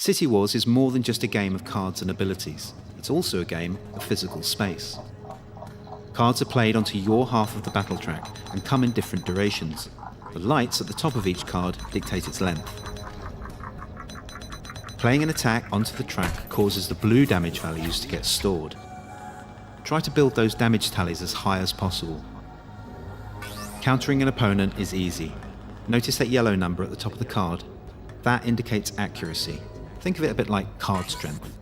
City Wars is more than just a game of cards and abilities. It's also a game of physical space. Cards are played onto your half of the battle track and come in different durations. The lights at the top of each card dictate its length. Playing an attack onto the track causes the blue damage values to get stored. Try to build those damage tallies as high as possible. Countering an opponent is easy. Notice that yellow number at the top of the card. That indicates accuracy. Think of it a bit like card strength.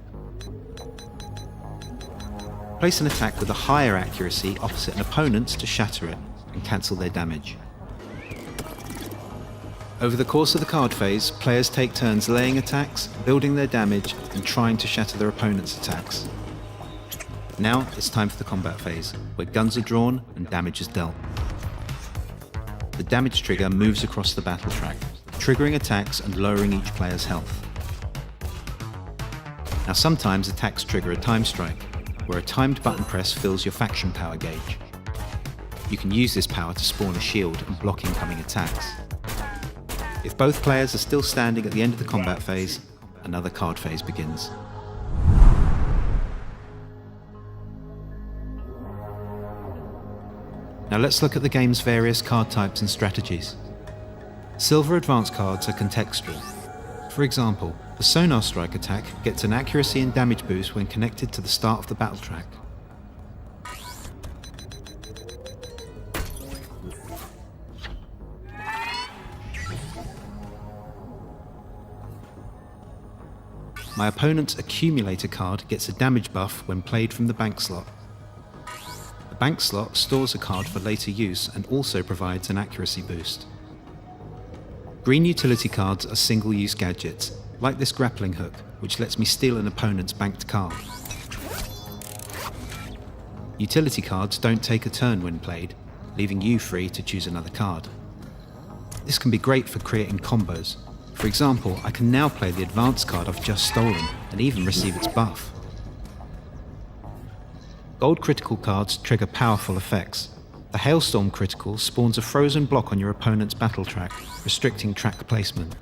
Place an attack with a higher accuracy opposite an opponent to shatter it and cancel their damage. Over the course of the card phase, players take turns laying attacks, building their damage, and trying to shatter their opponent's attacks. Now it's time for the combat phase, where guns are drawn and damage is dealt. The damage trigger moves across the battle track, triggering attacks and lowering each player's health. Now sometimes attacks trigger a time strike, where a timed button press fills your faction power gauge. You can use this power to spawn a shield and block incoming attacks. If both players are still standing at the end of the combat phase, another card phase begins. Now let's look at the game's various card types and strategies. Silver advance cards are contextual. For example, the Sonar Strike attack gets an accuracy and damage boost when connected to the start of the battle track. My opponent's Accumulator card gets a damage buff when played from the bank slot. The bank slot stores a card for later use and also provides an accuracy boost. Green utility cards are single-use gadgets, like this grappling hook, which lets me steal an opponent's banked card. Utility cards don't take a turn when played, leaving you free to choose another card. This can be great for creating combos. For example, I can now play the advance card I've just stolen and even receive its buff. Gold critical cards trigger powerful effects. The Hailstorm critical spawns a frozen block on your opponent's battle track, restricting track placement.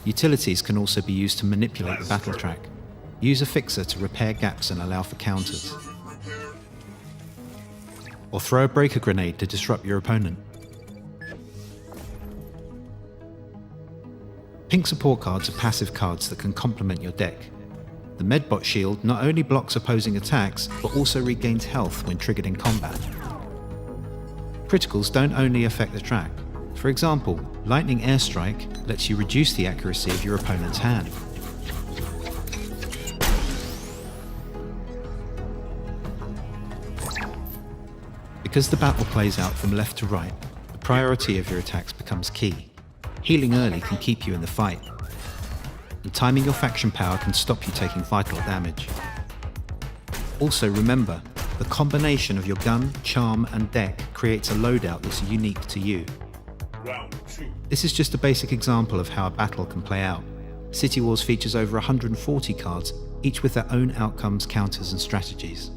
Utilities can also be used to manipulate the battle track. Use a fixer to repair gaps and allow for counters. Or throw a breaker grenade to disrupt your opponent. Pink support cards are passive cards that can complement your deck. The Medbot shield not only blocks opposing attacks, but also regains health when triggered in combat. Criticals don't only affect the track. For example, Lightning Airstrike lets you reduce the accuracy of your opponent's hand. Because the battle plays out from left to right, the priority of your attacks becomes key. Healing early can keep you in the fight, and timing your faction power can stop you taking vital damage. Also remember, the combination of your gun, charm and deck creates a loadout that's unique to you. This is just a basic example of how a battle can play out. City Wars features over 140 cards, each with their own outcomes, counters and strategies.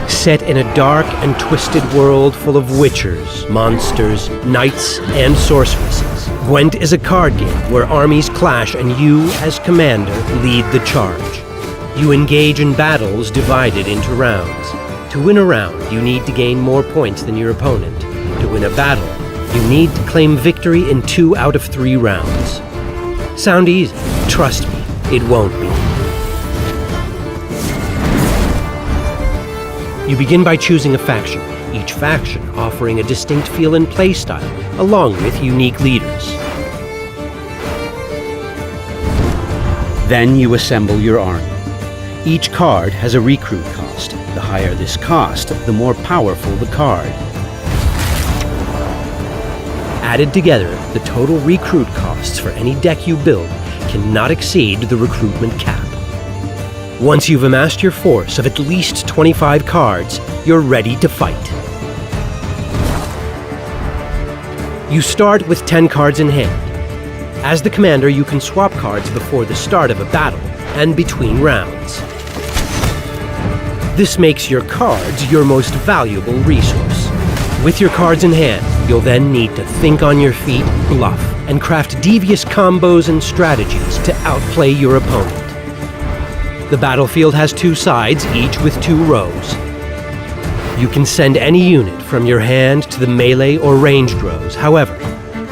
Set in a dark and twisted world full of witchers, monsters, knights, and sorceresses, Gwent is a card game where armies clash and you, as commander, lead the charge. You engage in battles divided into rounds. To win a round, you need to gain more points than your opponent. To win a battle, you need to claim victory in 2 out of 3 rounds. Sound easy? Trust me, it won't be. You begin by choosing a faction, each faction offering a distinct feel and playstyle, along with unique leaders. Then you assemble your army. Each card has a recruit cost. The higher this cost, the more powerful the card. Added together, the total recruit costs for any deck you build cannot exceed the recruitment cap. Once you've amassed your force of at least 25 cards, you're ready to fight. You start with 10 cards in hand. As the commander, you can swap cards before the start of a battle and between rounds. This makes your cards your most valuable resource. With your cards in hand, you'll then need to think on your feet, bluff, and craft devious combos and strategies to outplay your opponent. The battlefield has 2 sides, each with 2 rows. You can send any unit from your hand to the melee or ranged rows. However,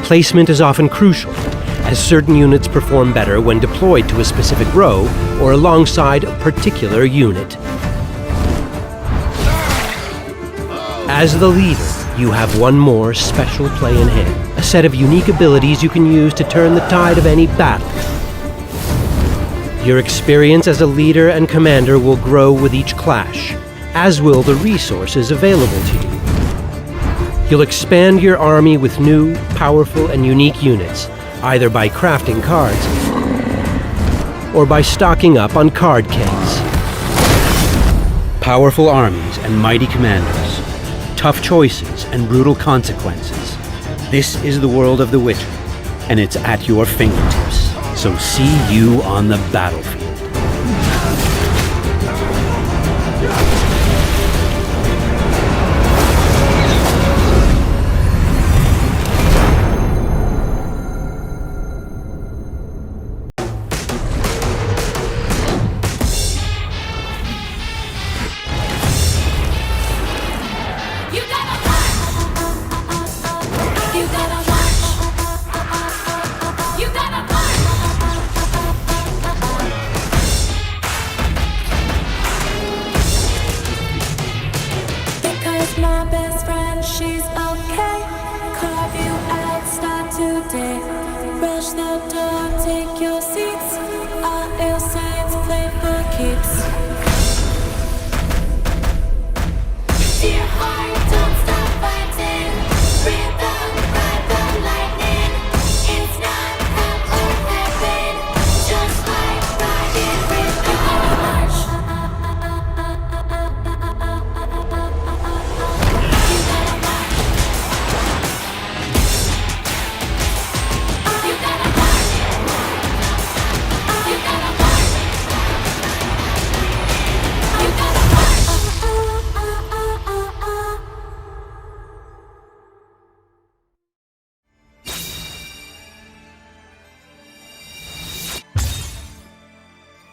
placement is often crucial, as certain units perform better when deployed to a specific row or alongside a particular unit. As the leader, you have one more special play in hand, a set of unique abilities you can use to turn the tide of any battle. Your experience as a leader and commander will grow with each clash, as will the resources available to you. You'll expand your army with new, powerful, and unique units, either by crafting cards or by stocking up on card kits. Powerful armies and mighty commanders. Tough choices and brutal consequences. This is the world of the Witcher, and it's at your fingertips. So see you on the battlefield.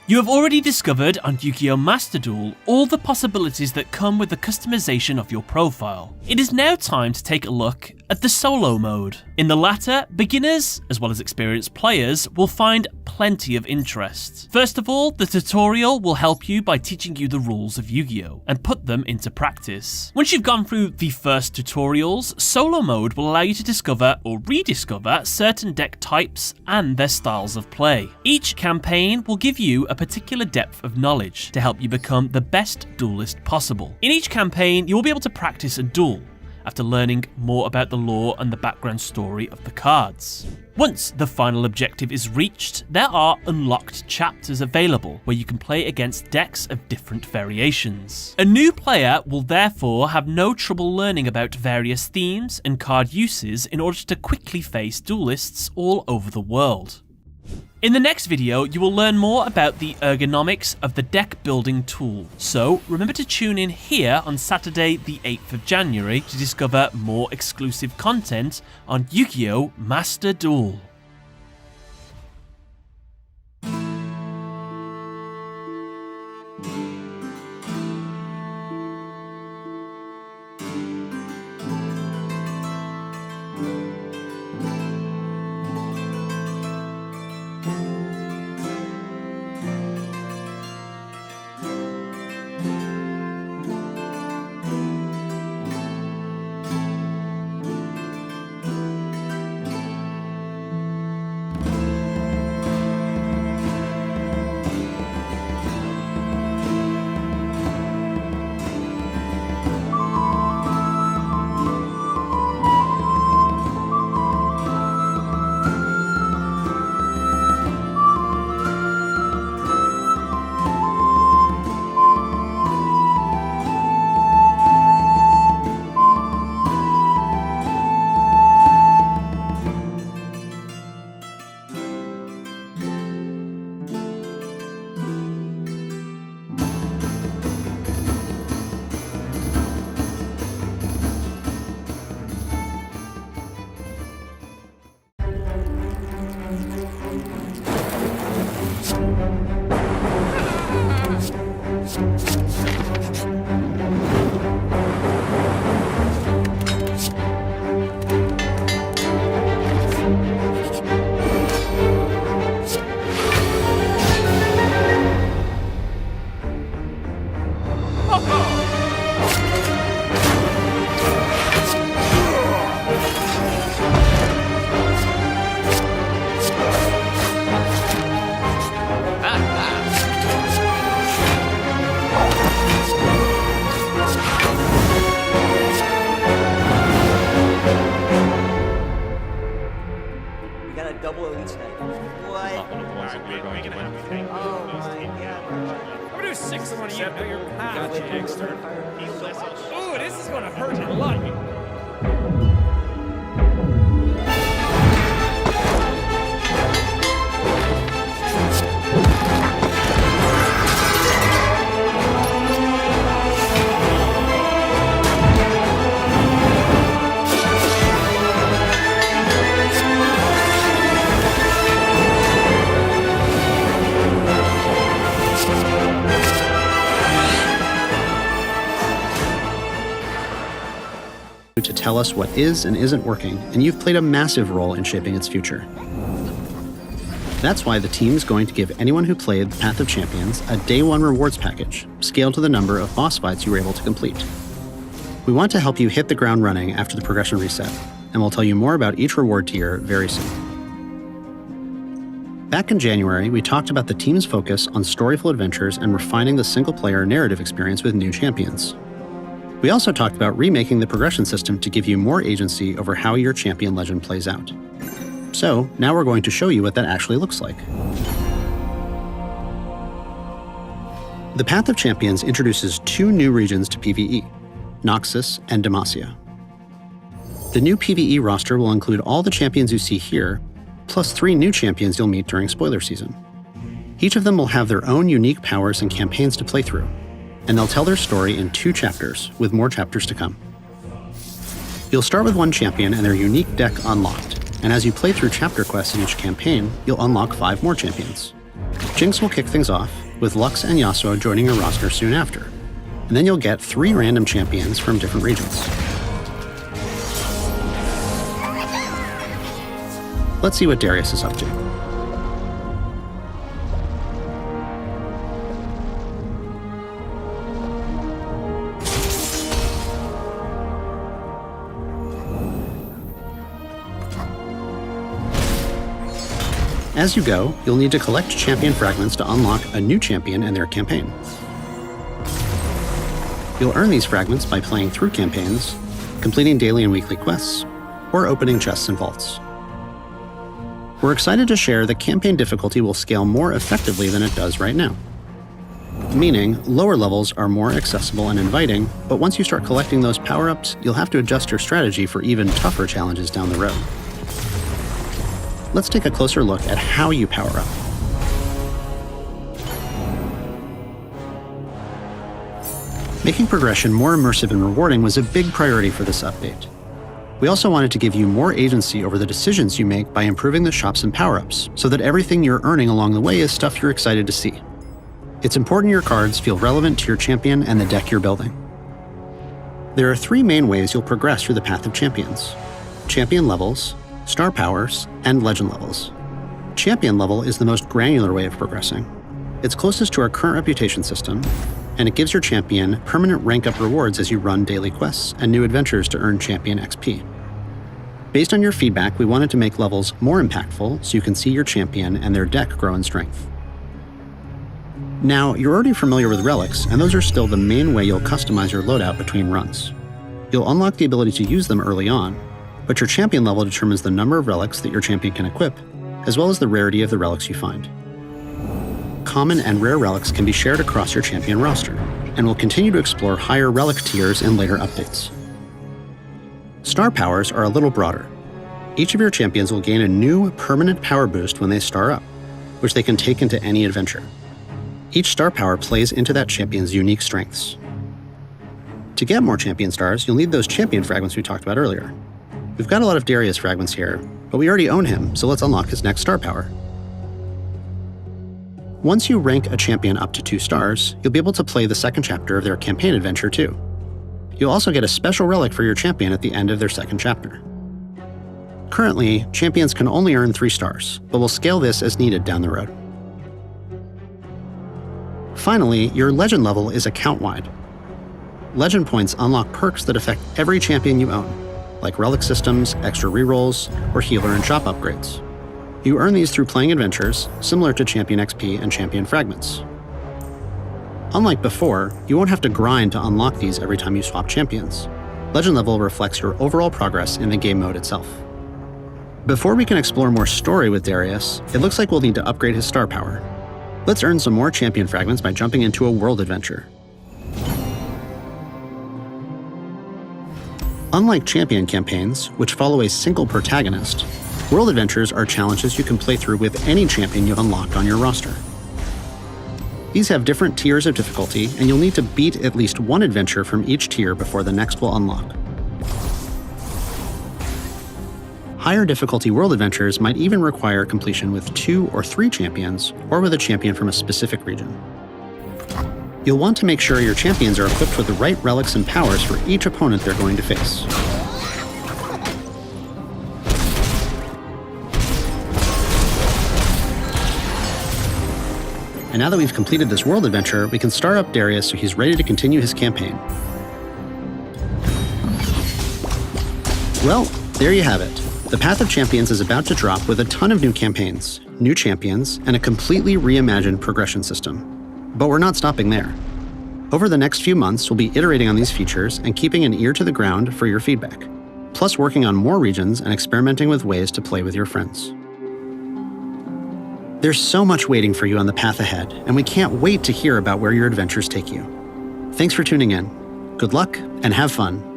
You have already discovered on Yu-Gi-Oh! Master Duel all the possibilities that come with the customization of your profile. It is now time to take a look at the solo mode. In the latter, beginners, as well as experienced players, will find plenty of interest. First of all, the tutorial will help you by teaching you the rules of Yu-Gi-Oh! And put them into practice. Once you've gone through the first tutorials, solo mode will allow you to discover or rediscover certain deck types and their styles of play. Each campaign will give you a particular depth of knowledge to help you become the best duelist possible. In each campaign, you will be able to practice a duel after learning more about the lore and the background story of the cards. Once the final objective is reached, there are unlocked chapters available where you can play against decks of different variations. A new player will therefore have no trouble learning about various themes and card uses in order to quickly face duelists all over the world. In the next video, you will learn more about the ergonomics of the deck building tool, so remember to tune in here on Saturday the 8th of January to discover more exclusive content on Yu-Gi-Oh! Master Duel. double elite tonight. What? Oh my god. I'm gonna do 6 on you. Know your path. Gotcha, Dexter. Ooh, this is gonna hurt a lot. To tell us what is and isn't working, and you've played a massive role in shaping its future. That's why the team's going to give anyone who played the Path of Champions a Day 1 rewards package, scaled to the number of boss fights you were able to complete. We want to help you hit the ground running after the progression reset, and we'll tell you more about each reward tier very soon. Back in January, we talked about the team's focus on storyful adventures and refining the single-player narrative experience with new champions. We also talked about remaking the progression system to give you more agency over how your champion legend plays out. So, now we're going to show you what that actually looks like. The Path of Champions introduces 2 new regions to PvE, Noxus and Demacia. The new PvE roster will include all the champions you see here, plus 3 new champions you'll meet during spoiler season. Each of them will have their own unique powers and campaigns to play through, and they'll tell their story in 2 chapters, with more chapters to come. You'll start with 1 champion and their unique deck unlocked, and as you play through chapter quests in each campaign, you'll unlock 5 more champions. Jinx will kick things off, with Lux and Yasuo joining your roster soon after, and then you'll get 3 random champions from different regions. Let's see what Darius is up to. As you go, you'll need to collect champion fragments to unlock a new champion and their campaign. You'll earn these fragments by playing through campaigns, completing daily and weekly quests, or opening chests and vaults. We're excited to share that campaign difficulty will scale more effectively than it does right now. Meaning, lower levels are more accessible and inviting, but once you start collecting those power-ups, you'll have to adjust your strategy for even tougher challenges down the road. Let's take a closer look at how you power up. Making progression more immersive and rewarding was a big priority for this update. We also wanted to give you more agency over the decisions you make by improving the shops and power-ups, so that everything you're earning along the way is stuff you're excited to see. It's important your cards feel relevant to your champion and the deck you're building. There are 3 main ways you'll progress through the Path of Champions: champion levels, star powers, and legend levels. Champion level is the most granular way of progressing. It's closest to our current reputation system, and it gives your champion permanent rank-up rewards as you run daily quests and new adventures to earn champion XP. Based on your feedback, we wanted to make levels more impactful so you can see your champion and their deck grow in strength. Now, you're already familiar with relics, and those are still the main way you'll customize your loadout between runs. You'll unlock the ability to use them early on, but your champion level determines the number of relics that your champion can equip, as well as the rarity of the relics you find. Common and rare relics can be shared across your champion roster, and we'll continue to explore higher relic tiers in later updates. Star powers are a little broader. Each of your champions will gain a new permanent power boost when they star up, which they can take into any adventure. Each star power plays into that champion's unique strengths. To get more champion stars, you'll need those champion fragments we talked about earlier. We've got a lot of Darius fragments here, but we already own him, so let's unlock his next star power. Once you rank a champion up to 2 stars, you'll be able to play the second chapter of their campaign adventure too. You'll also get a special relic for your champion at the end of their second chapter. Currently, champions can only earn 3 stars, but we'll scale this as needed down the road. Finally, your legend level is account-wide. Legend points unlock perks that affect every champion you own, like relic systems, extra rerolls, or healer and shop upgrades. You earn these through playing adventures, similar to champion XP and champion fragments. Unlike before, you won't have to grind to unlock these every time you swap champions. Legend level reflects your overall progress in the game mode itself. Before we can explore more story with Darius, it looks like we'll need to upgrade his star power. Let's earn some more champion fragments by jumping into a world adventure. Unlike champion campaigns, which follow a single protagonist, world adventures are challenges you can play through with any champion you've unlocked on your roster. These have different tiers of difficulty, and you'll need to beat at least one adventure from each tier before the next will unlock. Higher difficulty world adventures might even require completion with 2 or 3 champions, or with a champion from a specific region. You'll want to make sure your champions are equipped with the right relics and powers for each opponent they're going to face. And now that we've completed this world adventure, we can star up Darius so he's ready to continue his campaign. Well, there you have it. The Path of Champions is about to drop with a ton of new campaigns, new champions, and a completely reimagined progression system. But we're not stopping there. Over the next few months, we'll be iterating on these features and keeping an ear to the ground for your feedback, plus working on more regions and experimenting with ways to play with your friends. There's so much waiting for you on the path ahead, and we can't wait to hear about where your adventures take you. Thanks for tuning in. Good luck, and have fun.